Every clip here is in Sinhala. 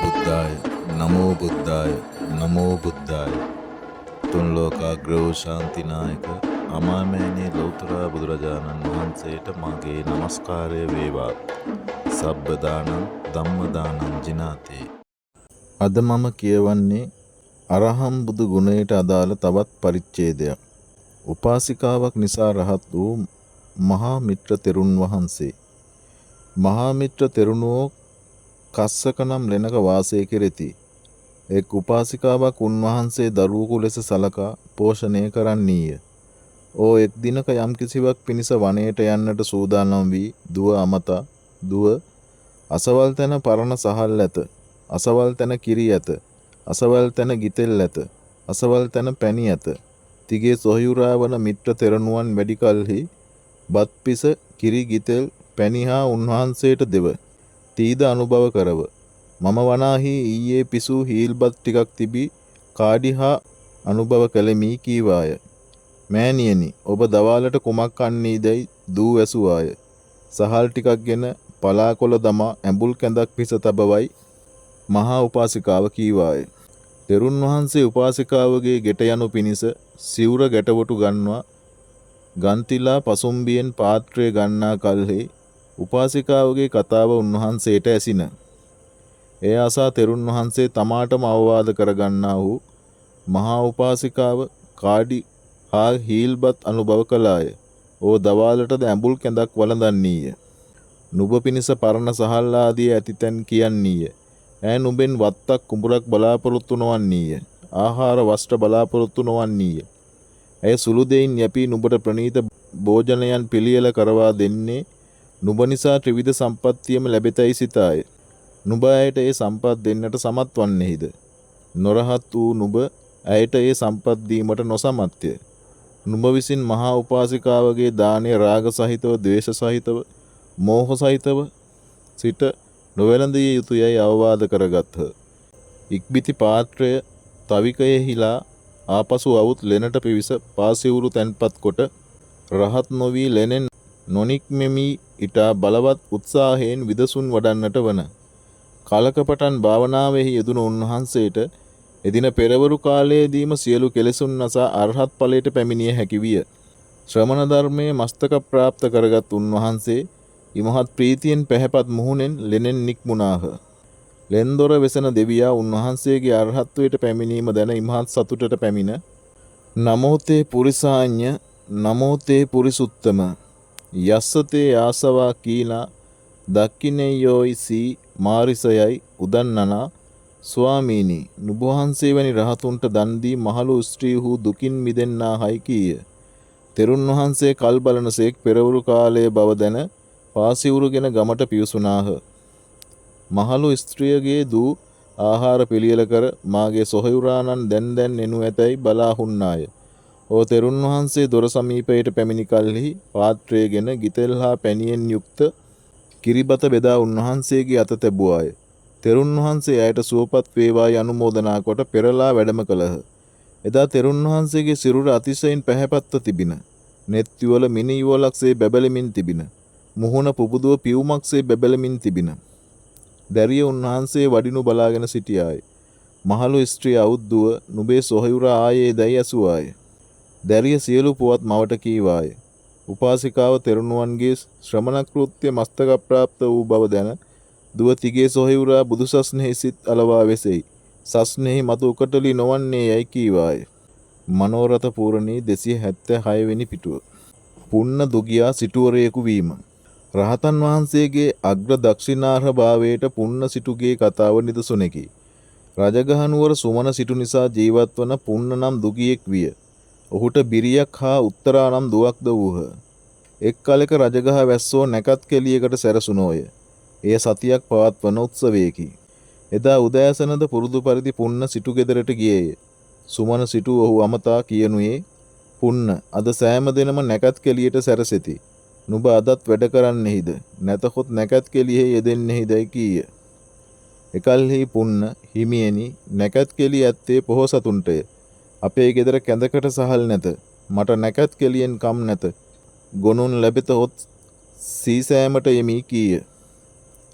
බුද්ධාය නමෝ බුද්ධාය නමෝ බුද්ධාය තුන් ලෝකාග්‍ර වූ ශාන්තිනායක අමාමෑණී ලෞතර බුදුරජාණන් වහන්සේට මාගේ නමස්කාරය වේවා. සබ්බ දානං ධම්ම දානං ජිනාතේ. අද මම කියවන්නේ අරහම් බුදු ගුණයට අදාළ තවත් පරිච්ඡේදයක්. උපාසිකාවක් නිසා රහත් වූ මහා මිත්‍ර තෙරුන් වහන්සේ. මහා මිත්‍ර තෙරුණෝ කස්සක නම් ලෙනක වාසය කෙරෙති. එක් උපාසිකාවක් උන්වහන්සේ දරුවෙකු ලෙස සලකා පෝෂණය කරන්නීය. ඕ එක් දිනක යම් කිසිවක් පිණිස වනයට යන්නට සූදානම් වී දුව අමතා දුව අසවල් තැන පරණ සහල් ඇත, අසවල් තැන කිරි ඇත, අසවල් තැන ගිතෙල් ඇත, අසවල් තැන පැණි ඇත. තිගේ සොහයුරා වන මිත්‍ර තෙරණුවන් වැඩි කලෙහි බත් පිස කිරි ගිතෙල් පැණි හා උන්වහන්සේට දෙව. තීද අනුභව කරව. මම වනාහි ඊයේ පිසූ හීල්බත් ටිකක් තිබී කාඩි හා අනුභව කළෙමි කීවාය. මෑණියනි, ඔබ දවාලට කුමක් කන්නීදැයි දූ ඇසුවාය. සහල් ටිකක් ගෙන පලාකොළ දමා ඇඹුල් කැඳක් පිස තබවයි මහා උපාසිකාව කීවාය. තෙරුන් වහන්සේ උපාසිකාවගේ ගෙට යනු පිණිස සිවුර ගැටවටු ගන්වා ගන්තිලා පසුම්බියෙන් පාත්‍රය ගන්නා කල්හි උපාසිකාවගේ කතාව උන්වහන්සේට ඇසින. එය අසා තෙරුන් වහන්සේ තමාටම අවවාද කරගන්නා වූ මහා උපාසිකාව කාඩි හා හීල්බත් අනුභව කළාය. ඕ දවාලටද ඇඹුල් කැඳක් වළඳන්නීය. නුඹ පිණිස පරණ සහල් ආදී ඇතිතැන් කියන්නීය. ඈ නුඹෙන් වත්තක් කුඹුරක් බලාපොරොත්තු නොවන්නීය. ආහාර වස්ත්‍ර බලාපොරොත්තු නොවන්නීය. ඇය සුළු දෙයින් යැපී නුඹට ප්‍රණීත භෝජනයන් පිළියෙල කරවා දෙන්නේ නුඹ නිසා ත්‍රිවිධ සම්පත්තියම ලැබෙතයි සිතාය. නුඹ ඇයට ඒ සම්පත් දෙන්නට සමත් වන්නේහිද? නොරහත් වූ නුඹ ඇයට ඒ සම්පත් දීමට නොසමත්ය. නුඹ විසින් මහා උපාසිකාවගේ දානය රාග සහිතව, ද්වේෂ සහිතව, මෝහ සහිතව සිට නොවැළඳිය යුතුයයි අවවාද කරගත්හ. ඉක්බිති පාත්‍රය තවිකයෙහිලා ආපසු අවුත් ලෙනට පිවිස පාසිවුරු තැන්පත් කොට රහත් නොවී ලෙනෙන් නොනික්මෙමි ඉතා බලවත් උත්සාහයෙන් විදසුන් වඩන්නට වන. කාලක පටන් භාවනාවෙහි යෙදුණු උන්වහන්සේට එදින පෙරවරු කාලයේදීම සියලු කෙලෙසුන් නසා අරහත් ඵලයට පැමිණිය හැකි විය. ශ්‍රමණ ධර්මයේ මස්තක ප්‍රාප්ත කරගත් උන්වහන්සේ ඉමහත් ප්‍රීතියෙන් පැහැපත් මුහුණෙන් ලෙනෙන් නික්මුණාහ. ලෙන්දොර වෙසෙන දෙවියා උන්වහන්සේගේ අරහත්වයට පැමිණීම දැන ඉමහත් සතුටට පැමිණ නමෝ තේ පුරිසාඤ්ඤ නමෝ තේ පුරිසුත්තම යස්සතේ ආසවා කීනා දක්ඛිනෙය්‍යෝයි සී මාරිසයයි උදන්නනා ස්වාමීනි, නුඹ වහන්සේ වැනි රහතුන්ට දන් දී මහලු ස්ත්‍රීහු දුකින් මිදෙන්නාහයි කීය. තෙරුන් වහන්සේ කල් බලනසේක් පෙරවරු කාලයේ බව දැන පාසිවුරුගෙන ගමට පිවිසුනාහ. මහලු ස්ත්‍රියගේ දූ ආහාර පිළියෙල කර මාගේ සොහයුරාණන් දැන් එනු ඇතැයි බලා හුන්නාය. ඕ තෙරුන් වහන්සේ දොර සමීපයට පැමිණි කල්හි පාත්‍රයගෙන ගිතෙල් හා පැණියෙන් යුක්ත කිරිබත බෙදා උන්වහන්සේගේ අත තැබුවාය. තෙරුන් වහන්සේ ඇයට සුවපත් වේවායි අනුමෝදනා කොට පෙරලා වැඩම කළහ. එදා තෙරුන් වහන්සේගේ සිරුර අතිශයින් පැහැපත්ව තිබින. නෙත් යුවල මිනි යුවලක්සේ බැබලෙමින් තිබින. මුහුණ පුබුදුව පියුමක්සේ බැබලෙමින් තිබින. දැරිය උන්වහන්සේ වඩිනු බලාගෙන සිටියාය. මහලු ස්ත්‍රිය අවුද්දුව නුඹේ සොහයුරා ආයේ දැයි ඇසුවාය. දැරිය සියලු පුවත් මවට කීවාය. උපාසිකාව තෙරුණුවන්ගේ ශ්‍රමණ කෘත්‍ය මස්තක ප්‍රාප්ත වූ බව දැන දුව තිගේ සොහයුරා බුදු සස්නෙහි සිත් අලවා වෙසෙයි. සස්නෙහි මතු උකටලි නොවන්නේ යයි කීවාය. මනෝරථ පූරණී 276 වෙනි පිටුව. පුන්න දුගියා සිටුවරයෙකු වීම. රහතන් වහන්සේගේ අග්‍ර දක්ෂිනාර්හ භාවයට පුන්න සිටුගේ කතාව නිදසුනෙකි. රජගහනුවර සුමන සිටු නිසා ජීවත් වන පුන්න නම් දුගියෙක් විය. ඔහුට බිරියක් හා උත්තරා නම් දුවක්ද වූහ. එක් කලෙක රජගහ වැස්සෝ නැකත් කෙලියකට සැරසුනෝය. එය සතියක් පවත්වන උත්සවයකි. එදා උදෑසනද පුරුදු පරිදි පුන්න සිටු ගෙදරට ගියේය. සුමන සිටු ඔහු අමතා කියනුයේ, පුන්න, අද සෑම දිනම නැකත් කෙලියට සැරසෙති. නුඹ අදත් වැඩ කරන්නෙහිද? නැතහොත් නැකත් කෙලියෙහි යෙදෙන්නෙහිදයි කීය. එකල්හි පුන්න, හිමියනි, නැකත් කෙලිය ඇත්තේ පොහොසතුන්ටය. අපේ ගෙදර කැඳකට සහල් නැත. මට නැකත් කෙලියෙන් කම් නැත. ගොනුන් ලැබෙතහොත් සීසෑමට යමි කීය.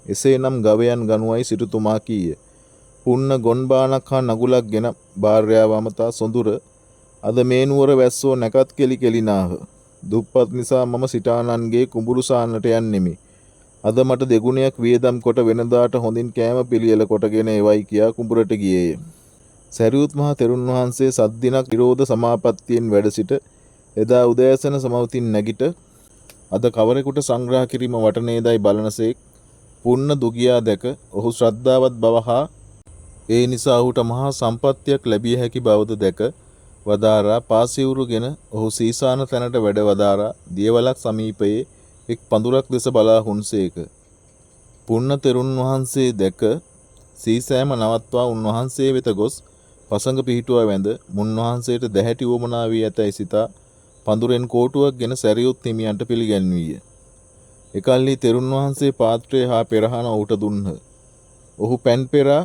එසේනම් ගවයන් ගනුවයි සිටුතුමා කීය. පුන්න ගොන්බානක් හා නගුලක් ගෙන භාර්යාව අමතා සොඳුර අද මේ නුවර වැස්සෝ නැකත් කෙලි කෙලිනාහ. දුප්පත් නිසා මම සිටානන්ගේ කුඹුරු සාන්නට යන්නෙමි. අද මට දෙගුණයක් වියදම් කොට වෙනදාට හොඳින් කෑම පිළියෙල කොටගෙන එවයි කියා කුඹුරට ගියේය. සැරියුත් මහ තෙරුන් වහන්සේ සත් දිනක් විරෝධ සමාපත්තියෙන් වැඩ සිට එදා උදෑසන සමවතින් නැගිට අද කවරෙකුට සංග්‍රහ කිරීම වටනේදයි බලනසේක් පුන්න දුගියා දැක ඔහු ශ්‍රද්ධාවත් බව හා ඒ නිසා ඔහුට මහා සම්පත්තියක් ලැබිය හැකි බවද දැක වදාරා පාසිවුරුගෙන ඔහු සීසාන තැනට වැඩ වදාරා දියවලක් සමීපයේ එක් පඳුරක් දෙස බලා හුන්සේක. පුන්න තෙරුන් වහන්සේ දැක සීසෑම නවත්වා උන්වහන්සේ වෙත ගොස් පසඟ පිහිටුවා වැඳ මුන්වහන්සේට දැහැටි වුවමනා වී ඇතැයි සිතා පඳුරෙන් කෝටුවක් ගෙන සැරියුත් හිමියන්ට පිළිගැන්වීය. එකල්හි තෙරුන් වහන්සේ පාත්‍රය හා පෙරහන ඔහුට දුන්හ. ඔහු පැන් පෙරා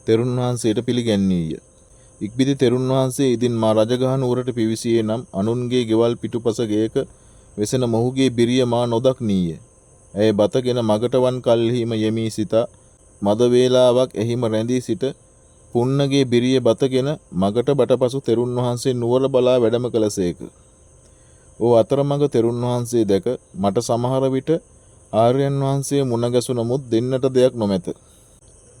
තෙරුන් වහන්සේට පිළිගැන්වීය. ඉක්බිති තෙරුන් වහන්සේ ඉදින් මා රජගහ නුවරට පිවිසියේ නම් අනුන්ගේ ගෙවල් පිටුපස ගෙයක වෙසෙන මොහුගේ බිරිය මා නොදක්නීය. ඇය බතගෙන මගට වන් කල්හිම යෙමී සිතා මද වේලාවක් එහිම රැඳී සිට පුන්නගේ බිරිය බතගෙන මගට බටපසු තෙරුන් වහන්සේ නුවර බලා වැඩම කළසේක. ඕ අතරමඟ තෙරුන් වහන්සේ දැක මට සමහර විට ආර්යයන් වහන්සේ මුණ ගැසුනමුත් දෙන්නට දෙයක් නොමැත.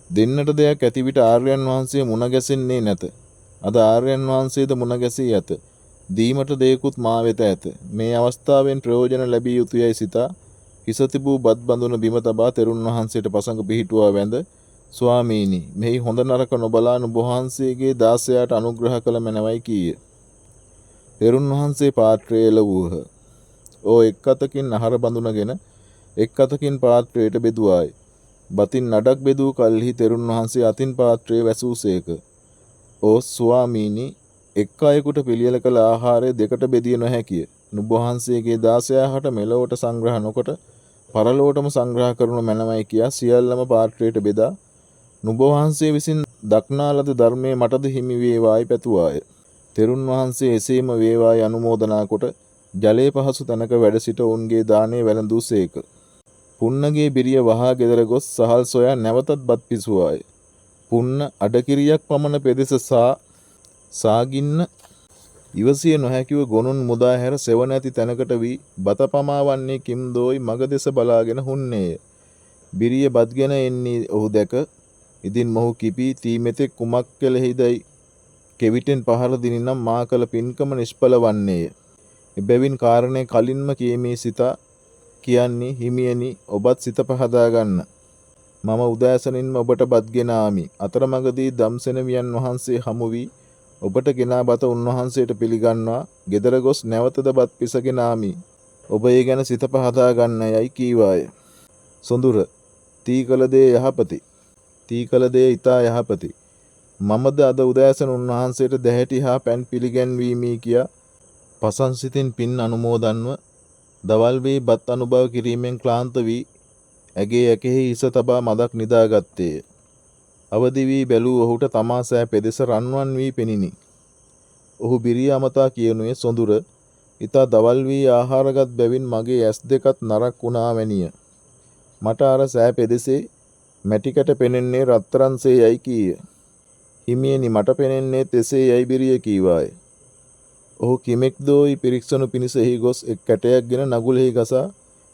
දෙන්නට දෙයක් ඇති විට ආර්යයන් වහන්සේ මුණ ගැසෙන්නේ නැත. අද ආර්යයන් වහන්සේද මුණ ගැසී ඇත. දීමට දෙයකුත් මා වෙත ඇත. මේ අවස්ථාවෙන් ප්‍රයෝජන ලැබිය යුතුයයි සිතා හිස තිබූ බත් බඳුන බිම තබා තෙරුන් වහන්සේට පසඟ පිහිටුවා වැඳ ස්වාමීනි මෙහි හොඳ නරක නොබලා නුඹ වහන්සේගේ දාසයාට අනුග්‍රහ කළ මැනවයි කීය. තෙරුන් වහන්සේ පාත්‍රය එළවූහ. ඕ එක් අතකින් අහර බඳුනගෙන එක් අතකින් පාත්‍රයට බෙදුවායි. බතින් නඩක් බෙදූ කල්හි තෙරුන් වහන්සේ අතින් පාත්‍රයේ වැසූසේක. ඕ ස්වාමීනි එක් අයෙකුට පිළියෙල කළ ආහාරය දෙකට බෙදිය නොහැකිය. නුඹ වහන්සේගේ දාසයා හට මෙලොවට සංග්‍රහ නොකොට පරලොවටම සංග්‍රහ කරනු මැනවයි කියා සියල්ලම පාත්‍රයට බෙදා නුඹ වහන්සේ විසින් දක්නා ලද ධර්මයේ මටද හිමි වේවායි පැතුවාය. තෙරුන් වහන්සේ එසේම වේවායි අනුමෝදනා කොට ජලයේ පහසු තැනක වැඩ සිට ඔවුන්ගේ දානය වැළඳූසේක. පුන්නගේ බිරිය වහා ගෙදර ගොස් සහල් සොයා නැවතත් බත් පිසුවාය. පුන්න අඩකිරියක් පමණ පෙදෙස සාගින්න ඉවසිය නොහැකිව ගොනුන් මුදා හැර සෙවණ ඇති තැනකට වී බත පමාවන්නේ කිම්දෝයි මග දෙස බලාගෙන හුන්නේය. බිරිය බත්ගෙන එන්නේ ඔහු දැක ඉදින් මොහු කිපී තී මෙතෙක් කුමක් කෙලෙහිදයි කෙවිටෙන් පහර දිනිනම් මා කළ පින්කම නිෂ්ඵල වන්නේය. එබැවින් කාරණය කලින්ම කියමී සිතා කියන්නේ හිමියනි ඔබත් සිත පහදා ගන්න. මම උදෑසනින්ම ඔබට බත්ගෙන ආමි. අතරමඟදී දම්සෙනවියන් වහන්සේ හමු වී ඔබට ගෙනා බත උන්වහන්සේට පිළිගන්වා ගෙදර ගොස් නැවතද බත් පිසගෙන ආමි. ඔබ ඒ ගැන සිත පහදා ගන්න යයි කීවාය. සොඳුර තී කළ දේ යහපති. තී කළ දේ ඊතා යහපති. මමද අද උදෑසන උන්වහන්සේට දැහැටි හා පැන් පිළිගැන්වීමි කියා පසන් සිතින් පින් අනුමෝදන්ව දවල් වී බත් අනුභව කිරීමෙන් ක්ලාන්ත වී ඇගේ ඇකෙහි හිස තබා මදක් නිදාගත්තේය. අවදි වී බැලූ ඔහුට තමා සෑ පෙදෙස රන්වන් වී පෙනිනි. ඔහු බිරිය අමතා කියනුයේ සොඳුර ඉතා දවල් වී ආහාරගත් බැවින් මගේ ඇස් දෙකත් නරක් වුණා වැනිය. මට අර සෑ පෙදෙසේ මැටිකට පෙනෙන්නේ රත්තරන්සේ යයි කීය. හිමියනි මට පෙනෙන්නේ තෙසේ යයි බිරිය කීවාය. ඔහු කිමෙක් දෝයි පිරික්සනු පිණිස එහි ගොස් එක් කැටයක් ගෙන නගුලෙහි ගසා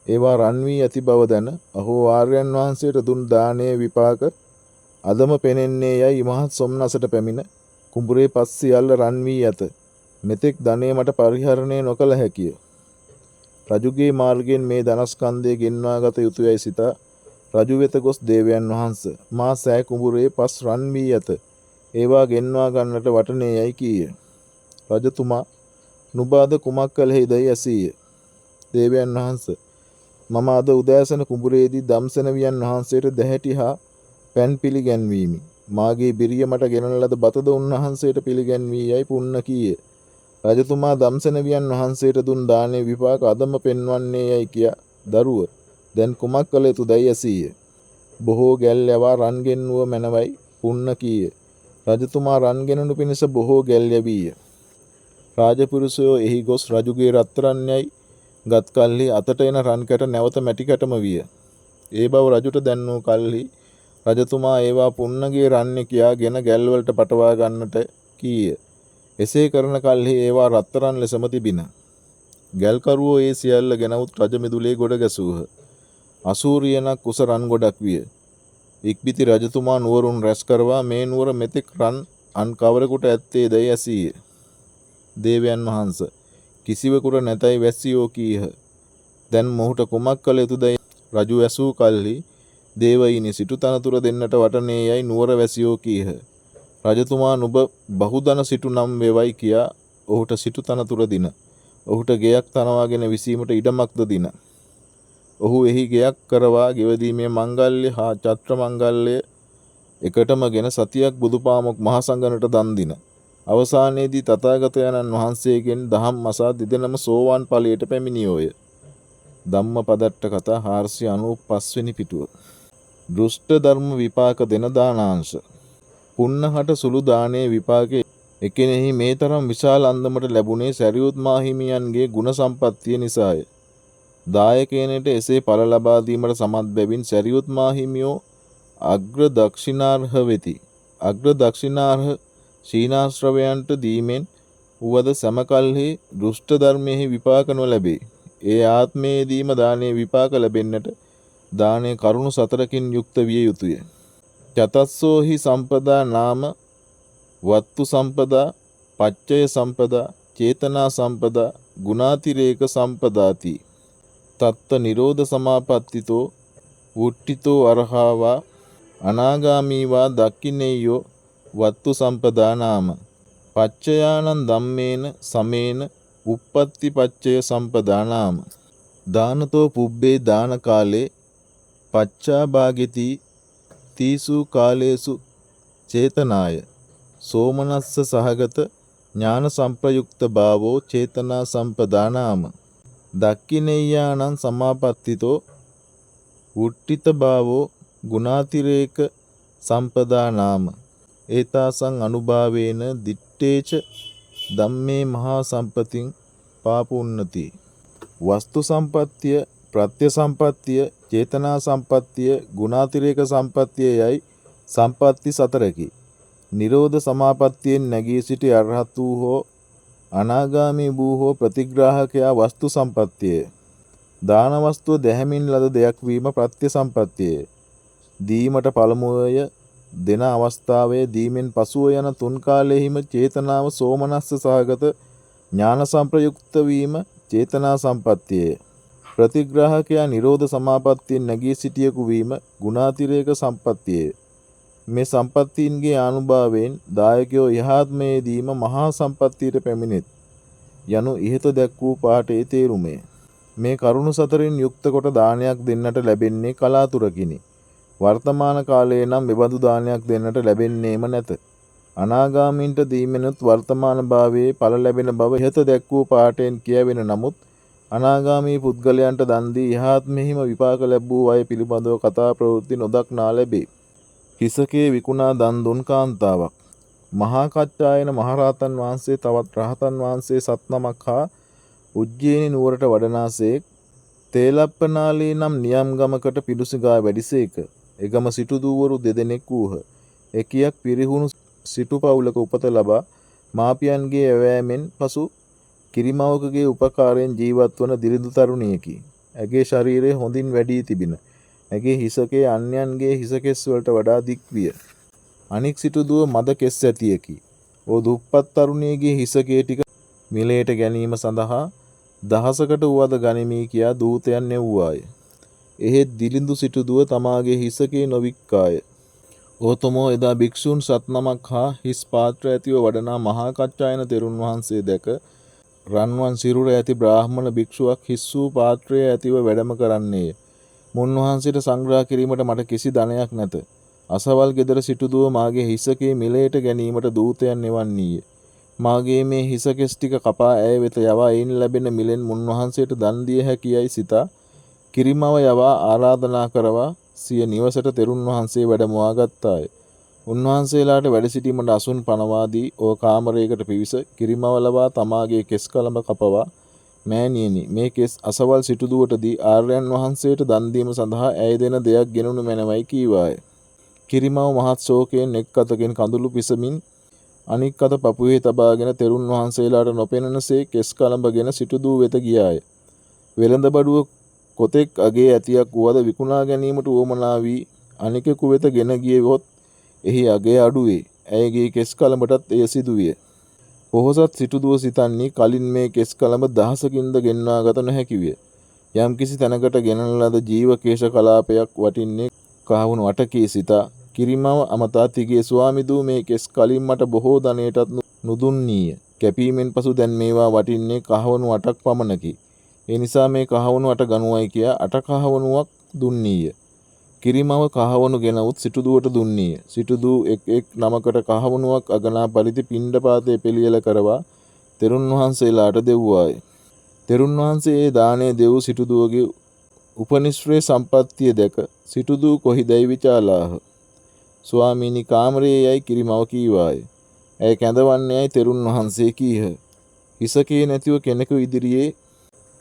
ඒවා රන් වී ඇති බව දැන අහෝ ආර්යයන් වහන්සේට දුන් දානයේ විපාක අදම පෙනෙන්නේ යයි මහත් සොම්නසට පැමිණ කුඹුරේ පස් සියල්ල රන් වී ඇත. මෙතෙක් ධනය මට පරිහරණය නොකළ හැකිය. රජුගේ මාර්ගයෙන් මේ ධනස්කන්ධය ගෙන්වා ගත යුතුයයි සිතා රජු වෙත ගොස් දේවයන් වහන්ස මා සෑ කුඹුරේ පස් රන් වී ඇත. ඒවා ගෙන්වා ගන්නට වටනේ යයි කීය. රජතුමා නුඹ අද කුමක් කළෙහිදයි ඇසීය. දේවයන් වහන්ස මම අද උදෑසන කුඹුරේදී දම්සෙනවියන් වහන්සේට දැහැටි හා පැන් පිළිගැන්වීමි. මාගේ බිරිය මට ගෙනන ලද බතද උන්වහන්සේට පිළිගැන්වී යයි පුන්න කීය. රජතුමා දම්සෙනවියන් වහන්සේට දුන් දානයේ විපාක අදම පෙන්වන්නේ යයි කියා දරුව දැන් කුමක් කළ යුතුදයි ඇසීය. බොහෝ ගැල් යවා රන් ගෙන්නුව මැනවයි පුන්න කීය. රජතුමා රන් ගෙනනු පිණිස බොහෝ ගැල් යවීය. රාජපුරුෂයෝ එහි ගොස් රජුගේ රත්තරන් යයි ගත් කල්හි අතට එන රන් කැට නැවත මැටි කැටම විය. ඒ බව රජුට දැන්වූ කල්හි රජතුමා ඒවා පුන්නගේ රන්නේ කියාගෙන ගැල්වලට පටවා ගන්නට කීය. එසේ කරන කල්හි ඒවා රත්තරන් ලෙසම තිබින. ගැල්කරුවෝ ඒ සියල්ල ගෙනවුත් රජ මිදුලේ ගොඩ ගැසූහ. අසූරියනක් උස රන් ගොඩක් විය. ඉක්බිති රජතුමා නුවරුන් රැස් කරවා මේ නුවර මෙතෙක් රන් අන් කවරෙකුට ඇත්තේ දැයි ඇසීය. දේවයන් වහන්ස කිසිවෙකුට නැතැයි වැස්සියෝ කීහ. දැන් මොහුට කුමක් කළ යුතුදැයි රජු ඇසූ කල්හි දේවයිනි සිටු තනතුර දෙන්නට වටනේ යයි නුවර වැසියෝ කීහ. රජතුමා නුඹ බහුදන සිටු නම් වේවයි කියා ඔහුට සිටු තනතුර දින. ඔහුට ගෙයක් තනවාගෙන විසීමට ඉඩමක්ද දින. ඔහු එහි ගෙයක් කරවා ගෙවදීමේ මංගල්‍ය හා චත්‍ර මංගල්‍ය එකටම ගෙන සතියක් බුදුපාමොක් මහසංඝනට දන් දින. අවසානයේදී තථාගතයන්න් වහන්සේගෙන් දහම් අසා දෙදෙනම සෝවාන් ඵලයට පැමිණියෝය. ධම්මපදට්ට කතා 495 වෙනි පිටුව. දෘෂ්ට ධර්ම විපාක දෙන දානාංශ. පුන්නහට සුළු දානයේ විපාකයේ එකෙනෙහි මේ තරම් විශාල අන්දමට ලැබුණේ සැරියුත් මාහිමියන්ගේ ගුණ සම්පත්තිය නිසාය. දායකයනට එසේ ඵල ලබා දීමට සමත් බැවින් සැරියුත් මාහිමියෝ අග්‍ර දක්ෂිනාර්හ වෙති. අග්‍ර දක්ෂිනාර්හ සීනාශ්‍රවයන්ට දීමෙන් වුවද සමකල්හි දෘෂ්ට ධර්මයෙහි විපාක නොලැබේ. ඒ ආත්මයේදීම දානයේ විපාක ලැබෙන්නට දානය කරුණු 4කින් යුක්ත විය යුතුය. චතස්සෝහි සම්පදා නාම වත්තු සම්පදා, පච්චය සම්පදා, චේතනා සම්පදා, ගුණාතිරේක සම්පදාති. තත්ත නිරෝධ සමාපත්තිතෝ වුට්ටිතෝ අරහාවා අනාගාමීවා දක්ඛිනේයෝ වත්තු සම්පදා නාම. පච්චයානං ධම්මේන සමේන උප්පත්ති පච්චය සම්පදා නාම. දානතෝ පුබ්බේ දාන කාලේ පච්චා භාගෙති තීසු කාලේසු චේතනාය සෝමනස්ස සහගත ඥාන සම්ප්‍රයුක්ත භාවෝ චේතනා සම්පදා නාම. දක්ඛිනේයානං සමාපත්තිතෝ උට්ඨිත භාවෝ ගුණාතිරේක සම්පදා නාම. ඒතාසං අනුභාවේන දිත්තේච ධම්මේ මහා සම්පතින් පාපුන්නති. වස්තු සම්පත්තිය, ප්‍රත්‍ය සම්පත්තිය, චේතනා සම්පත්තිය, ගුණාතිරේක සම්පත්තිය යයි සම්පත්ති 4කි. නිරෝධ සමාපත්තියෙන් නැගී සිටි අරහත් වූ හෝ අනාගාමී වූ හෝ ප්‍රතිග්‍රාහකයා වස්තු සම්පත්තිය. දාන වස්තුව දැහැමින් ලද දෙයක් වීම ප්‍රත්‍ය සම්පත්තිය. දීමට පළමුවය, දෙන අවස්ථාවේ, දීමෙන් පසුව යන තුන් කාලයෙහිම චේතනාව සෝමනස්ස සහගත ඥාන සම්ප්‍රයුක්ත වීම චේතනා සම්පත්තිය. ප්‍රතිග්‍රාහකයා නිරෝධ සමාපත්තියෙන් නැගී සිටියෙකු වීම ගුණාතිරේක සම්පත්තිය. මේ සම්පත්තීන්ගේ ආනුභාවයෙන් දායකයෝ යහාත්මයේදීම මහා සම්පත්තියට පැමිණෙත් යනු ඉහත දැක් වූ පාඨයේ තේරුමය. මේ කරුණු 4න් යුක්ත කොට දානයක් දෙන්නට ලැබෙන්නේ කලාතුරකිනි. වර්තමාන කාලයේ නම් මෙබඳු දානයක් දෙන්නට ලැබෙන්නේම නැත. අනාගාමීන්ට දීමෙනුත් වර්තමාන භාවයේ ඵල ලැබෙන බව ඉහත දැක් වූ පාඨයෙන් කියවෙන නමුත් අනාගාමී පුද්ගලයන්ට දන් දී යහාත්මෙහිම විපාක ලැබූ අය පිළිබඳව කතා ප්‍රවෘත්ති නොදක්නා ලැබේ. හිසකේ විකුණා දන් දුන් කාන්තාවක්. මහා කච්චායන මහරහතන් වහන්සේ තවත් රහතන් වහන්සේ 7 නමක් හා උජ්ජේනි නුවරට වඩනාසේක්. තේලප්පනාලී නම් නියම් ගමකට පිඬුසිඟා වැඩිසේක. එගම සිටු දූවරු 2 දෙනෙක් වූහ. එකියක් පිරිහුණු සිටු පවුලක උපත ලබා මාපියන්ගේ ඇවෑමෙන් පසු කිරිමවකගේ උපකාරයෙන් ජීවත් වන දිරිඳු තරුණියකි. ඇගේ ශරීරය හොඳින් වැඩී තිබින. ඇගේ හිසකේ අන්‍යයන්ගේ හිසකෙස් වලට වඩා දික් විය. අනික් සිටු දුව මද කෙස් ඇතියකි. ඕ දුප්පත් තරුණියගේ හිසකේ ටික මිලයට ගැනීම සඳහා දහසකට වුවද ගනිමි කියා දූතයන් එව්වාය. එහෙත් දිලිඳු සිටු දුව තමාගේ හිසකේ නොවික්කාය. ඕතමෝ එදා භික්ෂූන් 7 නමක් හා හිස් පාත්‍ර ඇතිව වඩනා මහා කච්චායන තෙරුන් වහන්සේ දැක රන්වන් සිරුර ඇති බ්‍රාහ්මණ භික්ෂුවක් හිස් වූ පාත්‍රය ඇතිව වැඩම කරන්නේය. මුන්වහන්සේට සංග්‍රහ කිරීමට මට කිසි ධනයක් නැත. අසවල් ගෙදර සිටු දුව මාගේ හිසකේ මිලයට ගැනීමට දූතයන් එවන්නීය. මාගේ මේ හිසකෙස් ටික කපා ඇය වෙත යවා එයින් ලැබෙන මිලෙන් මුන්වහන්සේට දන් දිය හැකියයි සිතා කිරිමව යවා ආරාධනා කරවා සිය නිවසට තෙරුන් වහන්සේ වැඩමවා ගත්තාය. උන්වහන්සේලාට වැඩ සිටීමට අසුන් පනවා දී ඕ කාමරයකට පිවිස කිරිමව ලබා තමාගේ කෙස් කලඹ කපවා මෑණියනි මේ කෙස් අසවල් සිටු දුවට දී ආර්යයන් වහන්සේට දන් දීම සඳහා ඇය දෙන දෙයක් ගෙනුණු මැනවයි කීවාය. කිරිමව මහත් ශෝකයෙන් එක් අතකින් කඳුළු පිසමින් අනික් අත පපුවේ තබාගෙන තෙරුන් වහන්සේලාට නොපෙනෙනසේ කෙස් කලඹගෙන සිටුදූ වෙත ගියාය. වෙළඳබඩුව කොතෙක් අගේ ඇතියක් වුවද විකුණා ගැනීමට උවමනා වී අනිකෙකු වෙත ගෙන ගියහොත් එහි අගේ අඩුවේ. ඇයගේ කෙස් කලඹටත් එය සිදුවිය. පොහොසත් සිටුදුව සිතන්නේ කලින් මේ කෙස් කලඹ දහසකින්ද ගෙන්වා ගත නොහැකි විය. යම්කිසි තැනකට ගෙනන ලද ජීවකේශ කලාපයක් වටින්නේ කහවණු අටකී සිතා කිරිමව අමතා තිගේ ස්වාමිදූ මේ කෙස් කලින් මට බොහෝ ධනයටත් නුදුන්නීය. කැපීමෙන් පසු දැන් මේවා වටින්නේ කහවණු 8ක් පමණකි. ඒ නිසා මේ කහවණු 8 ගනුවයි කියා 8 කහවණුවක් දුන්නීය. කිරිමව කහවණු ගෙනවුත් සිටුදුවට දුන්නීය. සිටුදූ එක් නමකට කහවණුවක් අගනා පරිදි පිණ්ඩපාතයේ පිළියෙල කරවා තෙරුන් වහන්සේලාට දෙව්වාය. තෙරුන් වහන්සේ ඒ දාණය දෙව් සිටුදුවගේ උපනිශ්‍රේ සම්පත්තිය දැක සිටුදූ කොහිදැයි විචාලාහ. ස්වාමීනි කාමරයේ යයි කිරිමව කීවාය. ඇය කැඳවන්නේ යයි තෙරුන් වහන්සේ කීහ. හිසකේ නැතිව කෙනෙකු ඉදිරියේ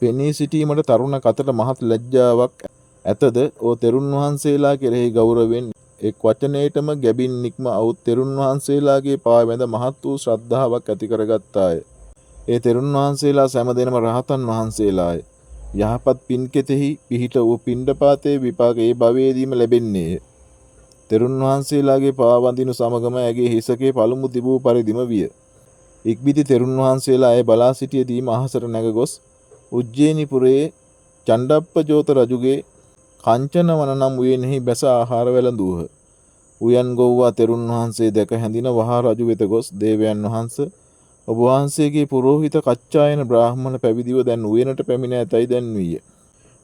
පෙනී සිටීමට තරුණ කතට මහත් ලැජ්ජාවක් ඇතද ඕ තෙරුන් වහන්සේලා කෙරෙහි ගෞරවයෙන් එක් වචනයටම ගැබින් නික්ම අවුත් තෙරුන් වහන්සේලාගේ පාවැඳ මහත් වූ ශ්‍රද්ධාවක් ඇති කරගත්තාය. ඒ තෙරුන් වහන්සේලා සෑමදෙනම රහතන් වහන්සේලාය. යහපත් පින්කෙතෙහි පිහිට වූ පිණ්ඩපාතයේ විපාක ඒ භවයේදීම ලැබෙන්නේය. තෙරුන් වහන්සේලාගේ පාවඳිනු සමගම ඇගේ හිසකේ පළමු තිබූ පරිදිම විය. ඉක්බිති තෙරුන් වහන්සේලා ඇය බලා සිටියදීම අහසට නැග ගොස් උජ්ජේනිපුරයේ චණ්ඩප්පජෝත රජුගේ කංචන වන නම් උයනෙහි බැස ආහාර වැළඳූහ. උයන් ගොව්වා තෙරුන් වහන්සේ දැක හැඳින වහා රජු වෙත ගොස් දේවයන් වහන්ස ඔබ වහන්සේගේ පුරෝහිත කච්චායන බ්‍රාහ්මණ පැවිදිව දැන් උයනට පැමිණ ඇතැයි දැන්වීය.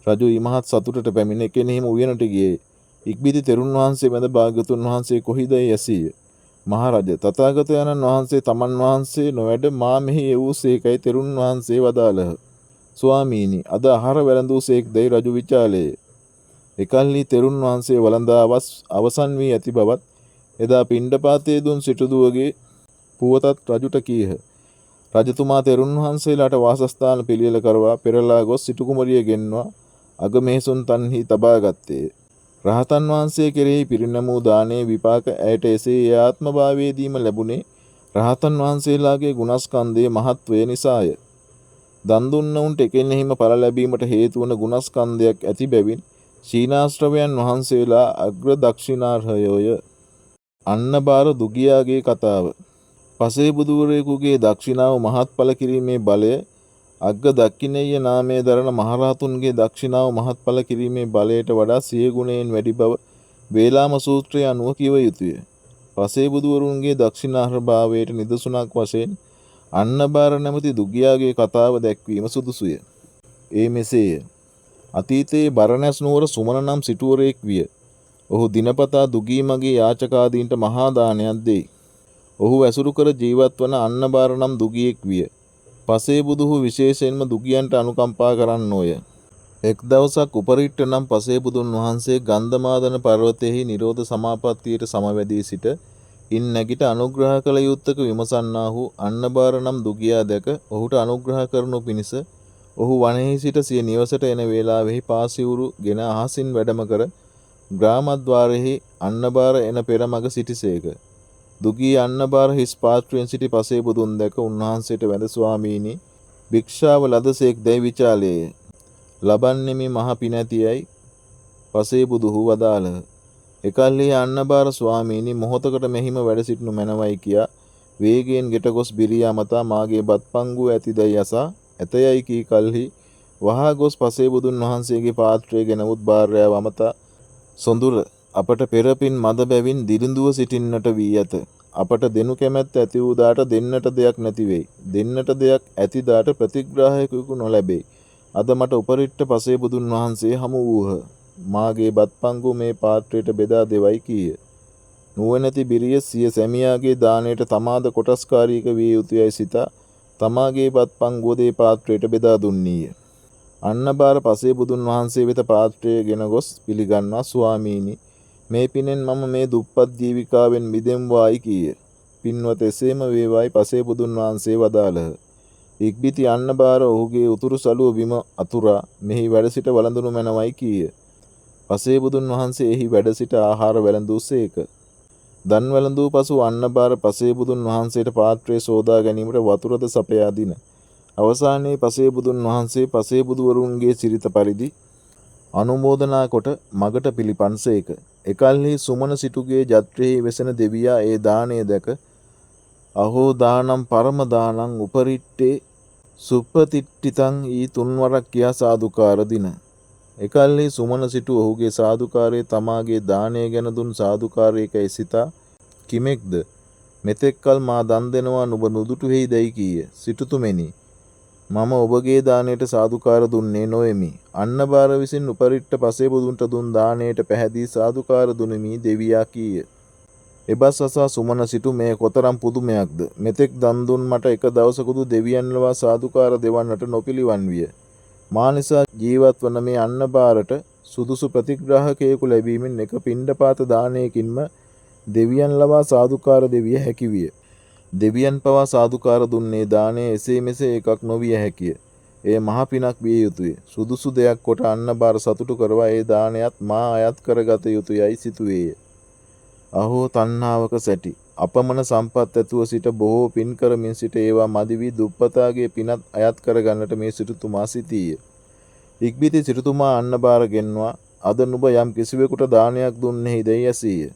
රජු ඉමහත් සතුටට පැමිණ කෙනෙහිම උයනට ගියේ. ඉක්බිති තෙරුන් වහන්සේ වැඳ භාග්‍යවතුන් වහන්සේ කොහිදැයි ඇසීය. මහරජ තථාගතයන්න් වහන්සේ තමන් වහන්සේ නොවැඩ මා මෙහි එවූසේකයි තෙරුන් වහන්සේ වදාළහ. ස්වාමීනි අද ආහාර වැළඳූ සේක්දැයි රජු විචාලේය. එකල්හි තෙරුන් වහන්සේ වළඳා අවසන් වී ඇති බවත් එදා පිණ්ඩපාතයේ දුන් සිටුදුවගේ පුවතත් රජුට කීහ. රජතුමා තෙරුන් වහන්සේලාට වාසස්ථාන පිළියෙල කරවා පෙරලා ගොස් සිටු කුමරිය ගෙන්වා අගමෙහෙසුන් තන්හි තබා ගත්තේය. රහතන් වහන්සේ කෙරෙහි පිරිනැමූ දානයේ විපාක ඇයට එසේ ආත්ම භාවයේදීම ලැබුණේ රහතන් වහන්සේලාගේ ගුණස්කන්ධයේ මහත්වය නිසාය. දන් දුන්නවුන්ට එකෙනෙහිම ඵල ලැබීමට හේතු වන ගුණස්කන්ධයක් ඇති බැවින් සීනාශ්‍රවයන් වහන්සේලා අග්‍ර දක්ෂිනාර්හයෝය. අන්නබාර දුගියාගේ කතාව. පසේ බුදුවරයෙකුගේ දක්ෂිනාව මහත්ඵල කිරීමේ බලය අග්ග දක්ඛිනේය නාමයේ දරන මහරහතුන්ගේ දක්ෂිනාව මහත්ඵල කිරීමේ බලයට වඩා 100 ගුණයෙන් වැඩි බව වේලාම සූත්‍රය අනුව කිව යුතුය. පසේ බුදුවරුන්ගේ දක්ෂිනාර්හ භාවයට නිදසුනක් වශයෙන් අන්නබාර නැමැති දුගියාගේ කතාව දැක්වීම සුදුසුය. ඒ මෙසේය. අතීතයේ බරණැස් නුවර සුමන නම් සිටුවරයෙක් විය. ඔහු දිනපතා දුගී මගේ යාචකාදීන්ට මහා දානයක් දෙයි. ඔහු ඇසුරු කර ජීවත් වන අන්නබාර නම් දුගියෙක් විය. පසේ බුදුහු විශේෂයෙන්ම දුගියන්ට අනුකම්පා කරන්නෝය. එක් දවසක් උපරිට්ට නම් පසේ බුදුන් වහන්සේ ගන්ධමාදන පර්වතයෙහි නිරෝධ සමාපත්තියට සමවැදී සිට ඉන් නැගිට අනුග්‍රහ කළ යුත්තක විමසන්නාහු අන්නබාර නම් දුගියා දැක ඔහුට අනුග්‍රහ කරනු පිණිස ඔහු වනයෙහි සිට සිය නිවසට එන වේලාවෙහි පාසිවුරු ගෙන අහසින් වැඩම කර ග්‍රාමද්වාරයෙහි අන්නබාර එන පෙර මග සිටිසේක. දුගී අන්නබාර හිස් පාත්‍රයෙන් සිටි පසේ බුදුන් දැක උන්වහන්සේට වැඳ ස්වාමීනි භික්ෂාව ලදසේක් දැයි විචාලේය. ලබන්නෙමි මහ පිනැතියයි පසේ බුදුහු වදාළහ. එකල්හි අන්නබාර ස්වාමීනි මොහොතකට මෙහිම වැඩ සිටිනු මැනවයි කියා වේගයෙන් ගෙට ගොස් බිරිය අමතා මාගේ බත් පංගුව ඇතිදැයි අසා ඇතයයි කී කල්හි වහා ගොස් පසේ බුදුන් වහන්සේගේ පාත්‍රය ගෙනවුත් භාර්යාව අමතා සොඳුර අපට පෙරපින් මද බැවින් දිරිඳුව සිටින්නට වී ඇත. අපට දෙනු කැමැත්ත ඇති වූ දාට දෙන්නට දෙයක් නැති වෙයි. දෙන්නට දෙයක් ඇති දාට ප්‍රතිග්‍රාහකයෙකු නොලැබේ. අද මට උපරිට්ට පසේ බුදුන් වහන්සේ හමු වූහ. මාගේ බත් පංගු මේ පාත්‍රයට බෙදා දෙවයි කීය. නුවණැති බිරිය සිය සැමියාගේ දාණයට තමාද කොටස්කාරීක විය යුතුයයි සිතා තමාගේ බත් පංගුව දේ පාත්‍රයට බෙදා දුන්නීය. අන්නබාර පසේ බුදුන් වහන්සේ වෙත පාත්‍රය ගෙන ගොස් පිළිගන්වා ස්වාමීනි මේ පිනෙන් මම මේ දුප්පත් ජීවිකාවෙන් මිදෙම්වායි කීය. පින්වත් එසේම වේවායි පසේ බුදුන් වහන්සේ වදාළහ. ඉක්බිති අන්නබාර ඔහුගේ උතුරු සළුව බිම අතුරා මෙහි වැඩ සිට වළඳනු මැනවයි කීය. පසේ බුදුන් වහන්සේ එහි වැඩ සිට ආහාර වැළඳූසේක. දන් වැළඳූ පසු අන්නබාර පසේ බුදුන් වහන්සේට පාත්‍රය සෝදා ගැනීමට වතුරද සපයා දින. අවසානයේ පසේ බුදුන් වහන්සේ පසේ බුදුවරුන්ගේ සිරිත පරිදි අනුමෝදනා කොට මගට පිළිපන්සේක. එකල්හි සුමන සිටුගේ ජත්‍රෙහි වෙසෙන දෙවියා ඒ දානය දැක අහෝ දානම් පරම දානං උපරිට්ටේ සුප්පතිට්ඨිතං ඊ තුන්වරක් කියා සාදුකාර දින. එකල්හි සුමන සිටු ඔහුගේ සාදුකාරය තමාගේ දානය ගැන දුන් සාදුකාරයකයි සිතා කිමෙක්ද මෙතෙක්කල් මා දන් දෙනවා නුඹ නුදුටුෙහි දැයි කීය. සිටුතුමෙනි මම ඔබගේ දානයට සාදුකාර දුන්නේ නොවෙමි. අන්නබාර විසින් උපරිට්ට පසේ බුදුන්ට දුන් දානයට පැහැදී සාදුකාර දුනිමි දෙවියා කීය. එබස් අසා සුමන සිටු මේ කොතරම් පුදුමයක්ද. මෙතෙක් දන් දුන් මට එක දවසකුදු දෙවියන් ලවා සාදුකාර දෙවන්නට නොපිළිවන් විය. මා නිසා ජීවත් වන මේ අන්නබාරට සුදුසු ප්‍රතිග්‍රාහකයෙකු ලැබීමෙන් එක පිණ්ඩපාත දානයකින්ම දෙවියන් ලවා සාදුකාර දෙවිය හැකි විය. දෙවියන් පවා සාදුකාර දුන්නේ දානය එසේ මෙසේ එකක් නොවිය හැකිය. එය මහ පිනක් විය යුතුය. සුදුසු දෙයක් කොට අන්නබාර සතුටු කරවා ඒ දානයත් මා අයත් කරගත යුතුයයි සිතුවේය. අහෝ තණ්හාවක සැටි. අපමණ සම්පත් ඇතුව සිට බොහෝ පින් කරමින් සිට ඒවා මදි වී දුප්පතාගේ පිනත් අයත් කරගන්නට මේ සිටුතුමා සිටීය. ඉක්බිති සිටුතුමා අන්නබාර ගෙන්වා අද නුඹ යම් කිසිවෙකුට දානයක් දුන්නේහි දැයි ඇසීය.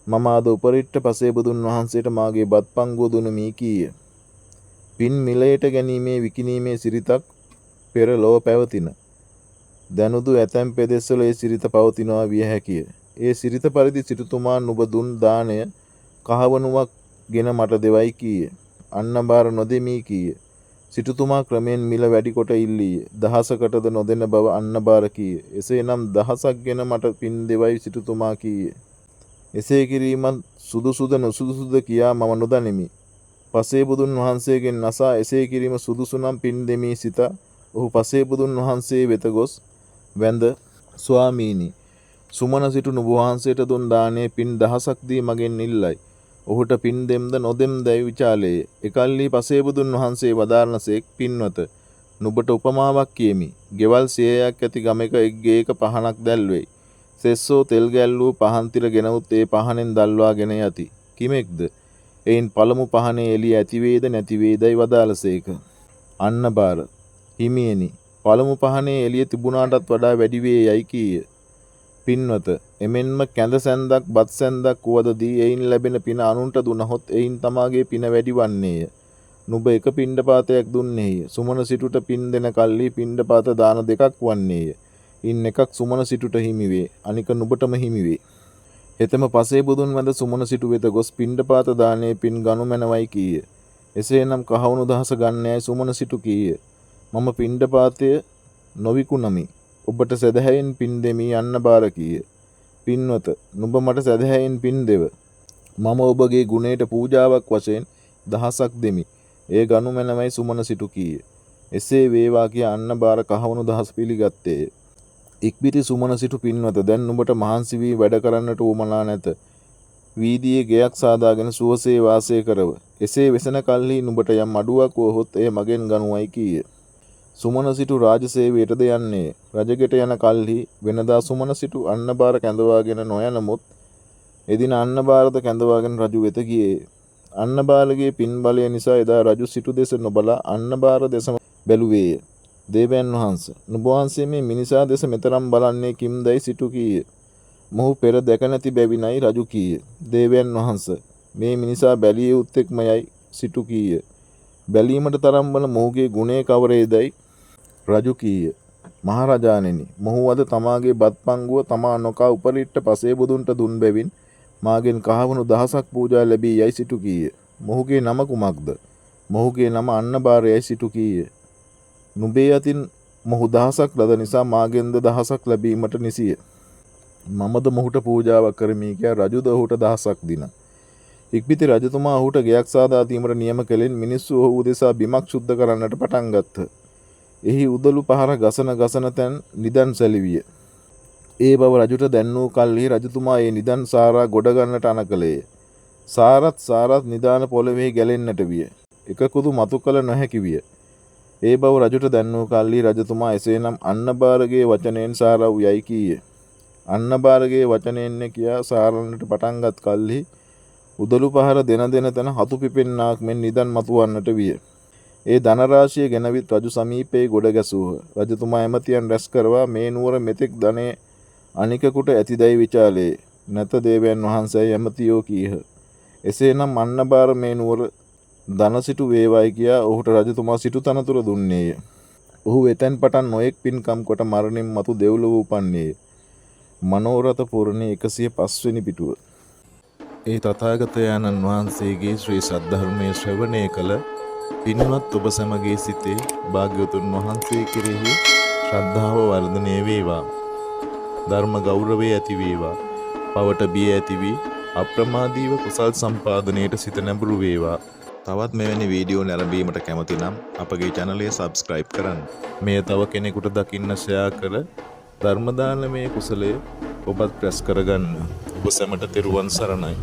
මම අද උපරිට්ට පසේ බුදුන් වහන්සේට මාගේ බත් පංගුව දුනමි කීය. පින් මිලයට ගැනීමේ විකිණීමේ සිරිතක් පෙර ලොව පැවතින. දැනුදු ඇතැම් පෙදෙස්වල ඒ සිරිත පවතිනවා විය හැකිය. ඒ සිරිත පරිදි සිටුතුමා නුඹ දුන් දානය කහවණුවක් ගෙන මට දෙවයි කීය. අන්නබාර නොදෙමී කීය. සිටුතුමා ක්‍රමෙන් මිල වැඩි කොට ඉල්ලීය. දහසකටද නොදෙන බව අන්නබාර කීය. එසේනම් දහසක් ගෙන මට පින් දෙවයි සිටුතුමා කීය. එසේ කිරීමත් සුදුසුද නොසුදුසුද කියා මම නොදනිමි. පසේ බුදුන් වහන්සේගෙන් අසා එසේ කිරීම සුදුසු නම් පින් දෙමී සිතා ඔහු පසේ බුදුන් වහන්සේ වෙත ගොස් වැඳ ස්වාමීනි සුමන සිටු නුඹ වහන්සේට දුන් දානේ පින් දහසක් දී මගෙන් ඉල්ලයි. ඔහුට පින් දෙම්ද නොදෙම්දැයි විචාලේය. එකල්හි පසේ බුදුන් වහන්සේ වදාරනසේක් පින්වත නුඹට උපමාවක් කියමි. ගෙවල් 100ක් ඇති ගමක එක් ගේක පහනක් දැල්වෙයි. සෙස්සෝ තෙල් ගැල්ලූ පහන් තිර ගෙනවුත් ඒ පහනෙන් දල්වාගෙන යති. කිමෙක්ද? එයින් පළමු පහනේ එළිය ඇතිවේද නැතිවේදයි වදාළසේක. අන්නබාර හිමියනි පළමු පහනේ එළිය තිබුණාටත් වඩා වැඩි වේ යයි කීය. පින්වත එමෙන්ම කැඳ සැන්දක් බත් සැන්දක් වුවදදී එයින් ලැබෙන පින අනුන්ට දුනහොත් එයින් තමාගේ පින වැඩි වන්නේය. නුඹ එක පිණ්ඩපාතයක් දුන්නේය. සුමන සිටුට පින් දෙන කල්හි පිණ්ඩපාත දාන දෙකක් වන්නේය. ඉන් එකක් සුමන සිටුට හිමිවේ. අනික නුඹටම හිමිවේ. එතම පසේ බුදුන් වැඳ සුමන සිටු වෙත ගොස් පිණ්ඩපාත දානයේ පින් ගනු මැනවයි කීය. එසේනම් කහවණු දහස ගන්නෑයි සුමන සිටු කීය. මම පිණ්ඩපාතය නොවිකුණමි. ඔබට සැදැහැයෙන් පින් දෙමි අන්නබාර කීය. පින්වත නුඹ මට සැදැහැයෙන් පින් දෙව. මම ඔබගේ ගුණයට පූජාවක් වශයෙන් දහසක් දෙමි. එය ගනු මැනවයි සුමන සිටු කීය. එසේ වේවා කිය අන්නබාර කහවණු දහස පිළිගත්තේය. ඉක්බිති සුමන සිටු පින්වත දැන් නුඹට මහන්සි වී වැඩ කරන්නට උවමනා නැත. වීදියේ ගෙයක් සාදාගෙන සුවසේ වාසය කරව. එසේ වෙසෙන කල්හි නුඹට යම් අඩුවක් වුවහොත් එය මගෙන් ගනුවයි කීය. සුමන සිටු රාජසේවයටද යන්නේ. රජගෙට යන කල්හි වෙනදා සුමන සිටු අන්නබාර කැඳවාගෙන නොයනමුත් එදින අන්නබාරද කැඳවාගෙන රජු වෙත ගියේ. අන්නබාරගේ පින් බලය නිසා එදා රජු සිටු දෙස නොබලා අන්නබාර දෙසම බැලුවේය. දේවයන් වහන්ස නුඹ වහන්සේ මේ මිනිසා දෙස මෙතරම් බලන්නේ කිම්දැයි සිටු කීය. මොහු පෙර දැක නැති බැවිනයි රජු කීය. දේවයන් වහන්ස මේ මිනිසා බැලිය යුත්තේක්මයයි සිටු කීය. බැලීමට තරම් වන මොහුගේ ගුණය කවරේදයි රජු කීය. මහරජාණෙනි මොහු අද තමාගේ බත් පංගුව තමා නොකා උපරිට්ට පසේ බුදුන්ට දුන් බැවින් මාගෙන් කහවණු දහසක් පූජා ලැබී යයි සිටු කීය. මොහුගේ නම කුමක්ද? මොහුගේ නම අන්නබාරයයි සිටු කීය. නුඹේ අතින් මොහු දහසක් ලද නිසා මාගෙන්ද දහසක් ලැබීමට නිසිය. මමද මොහුට පූජාවක් කරමි කියා රජුද ඔහුට දහසක් දින. ඉක්බිති රජතුමා ඔහුට ගෙයක් සාදා දීමට නියම කළෙන් මිනිස්සු ඔහු උදෙසා බිමක් ශුද්ධ කරන්නට පටන් ගත්හ. එහි උදළු පහර ගසන තැන් නිදන් සැලිවිය. ඒ බව රජුට දැන්නූ කල්හි රජතුමා ඒ නිදන් සාරා ගොඩ ගන්නට අණ කළේය. සාරත් නිදාන පොළොවෙහි ගැලෙන්නට විය. එකකුදු මතු කළ නොහැකි විය. ඒ බව රජුට දැන්නූ කල්හි රජතුමා එසේනම් අන්නබාරගේ වචනයෙන් සාරව් යයි කීය. අන්නබාරගේ වචනයෙන්නේ කියා සාරන්නට පටන්ගත් කල්හි උදළු පහර දෙන තැන හතු පිපෙන්නාක් මෙන් නිදන් මතුවන්නට විය. ඒ ධනරාශිය ගෙනවිත් රජු සමීපයේ ගොඩ ගැසූහ. රජතුමා ඇමතියන් රැස් කරවා මේ නුවර මෙතෙක් ධනය අනිකකුට ඇතිදැයි විචාලේ. නැත දේවයන් වහන්සේයි ඇමතියෝ කීහ. එසේනම් අන්නබාර මේ නුවර ධනසිටු වේවායි කියා ඔහුට රජතුමා සිටු තනතුර දුන්නේය. ඔහු එතැන් පටන් නොයෙක් පින්කම් කොට මරණින් මතු දෙව්ලොව උපන්නේය. මනෝරථ පුරණේ 105 වෙනි පිටුව. ඒ තථාගතයන්න් වහන්සේගේ ශ්‍රී සද්ධර්මයේ ශ්‍රවණය කළ පින්වත් ඔබ සමගේ සිතේ භාග්‍යවතුන් වහන්සේ කෙරෙහි ශ්‍රද්ධාව වර්ධනය වේවා. ධර්ම ගෞරවය ඇති වේවා. පවට බිය ඇති වී අප්‍රමාදීව කුසල් සම්පාදනයට සිත නැඹුරු වේවා. තවත් මෙවැනි වීඩියෝ නැරඹීමට කැමති නම් අපගේ channel එක subscribe කරන්න. මෙය තව කෙනෙකුට දකින්න share කර ධර්ම දානමය කුසලයේ ඔබත් රැස් කරගන්න. ඔබ සැමට තෙරුවන් සරණයි.